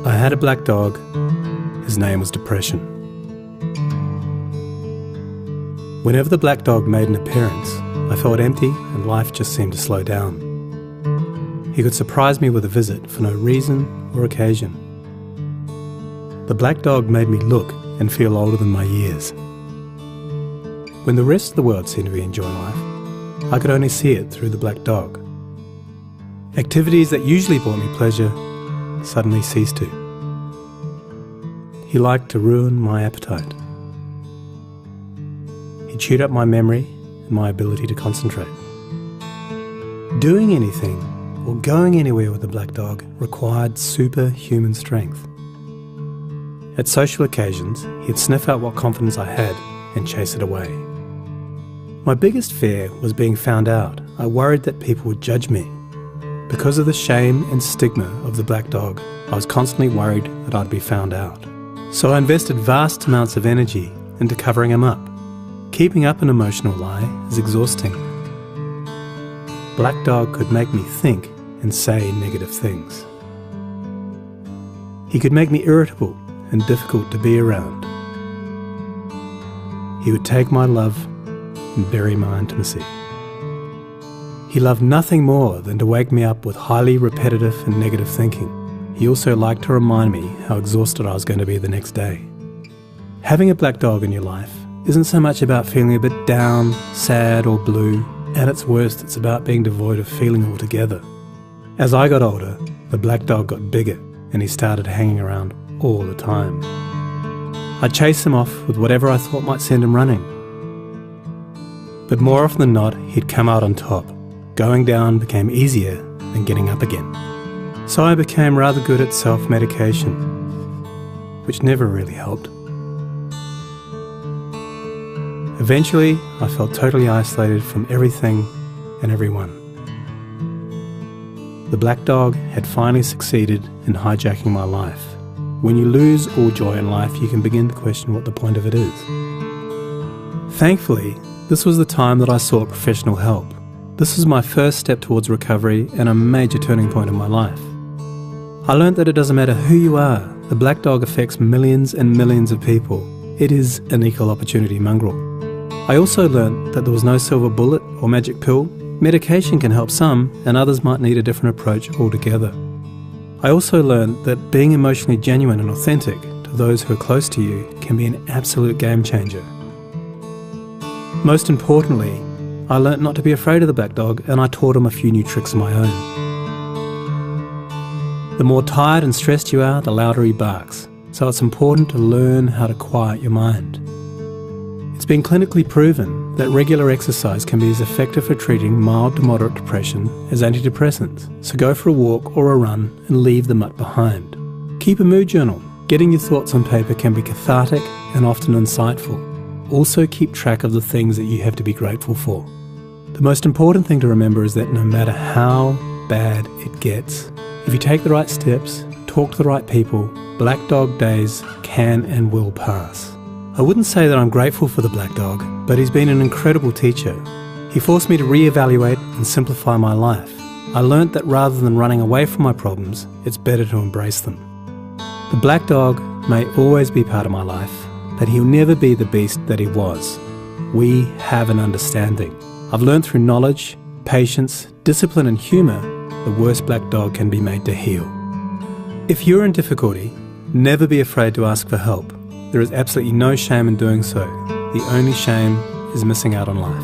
I had a black dog. His name was Depression. Whenever the black dog made an appearance, I felt empty and life just seemed to slow down. He could surprise me with a visit for no reason or occasion. The black dog made me look and feel older than my years. When the rest of the world seemed to be enjoying life, I could only see it through the black dog. Activities that usually brought me pleasure suddenly ceased to. He liked to ruin my appetite. He chewed up my memory and my ability to concentrate. Doing anything or going anywhere with the black dog required superhuman strength. At social occasions, he'd sniff out what confidence I had and chase it away. My biggest fear was being found out. I worried that people would judge me. Because of the shame and stigma of the black dog, I was constantly worried that I'd be found out. So I invested vast amounts of energy into covering him up. Keeping up an emotional lie is exhausting. Black dog could make me think and say negative things. He could make me irritable and difficult to be around. He would take my love and bury my intimacy. He loved nothing more than to wake me up with highly repetitive and negative thinking. He also liked to remind me how exhausted I was going to be the next day. Having a black dog in your life isn't so much about feeling a bit down, sad or blue. At its worst, it's about being devoid of feeling altogether. As I got older, the black dog got bigger and he started hanging around all the time. I'd chase him off with whatever I thought might send him running. But more often than not, he'd come out on top. Going down became easier than getting up again. So I became rather good at self-medication, which never really helped. Eventually, I felt totally isolated from everything and everyone. The black dog had finally succeeded in hijacking my life. When you lose all joy in life, you can begin to question what the point of it is. Thankfully, this was the time that I sought professional help. This was my first step towards recovery and a major turning point in my life. I learned that it doesn't matter who you are, the black dog affects millions and millions of people. It is an equal opportunity mongrel. I also learned that there was no silver bullet or magic pill. Medication can help some, and others might need a different approach altogether. I also learned that being emotionally genuine and authentic to those who are close to you can be an absolute game changer. Most importantly, I learnt not to be afraid of the black dog, and I taught him a few new tricks of my own. The more tired and stressed you are, the louder he barks, so it's important to learn how to quiet your mind. It's been clinically proven that regular exercise can be as effective for treating mild to moderate depression as antidepressants, so go for a walk or a run and leave the mutt behind. Keep a mood journal. Getting your thoughts on paper can be cathartic and often insightful. Also keep track of the things that you have to be grateful for. The most important thing to remember is that no matter how bad it gets, if you take the right steps, talk to the right people, black dog days can and will pass. I wouldn't say that I'm grateful for the black dog, but he's been an incredible teacher. He forced me to reevaluate and simplify my life. I learnt that rather than running away from my problems, it's better to embrace them. The black dog may always be part of my life, but he'll never be the beast that he was. We have an understanding. I've learned through knowledge, patience, discipline and humour, the worst black dog can be made to heal. If you're in difficulty, never be afraid to ask for help. There is absolutely no shame in doing so. The only shame is missing out on life.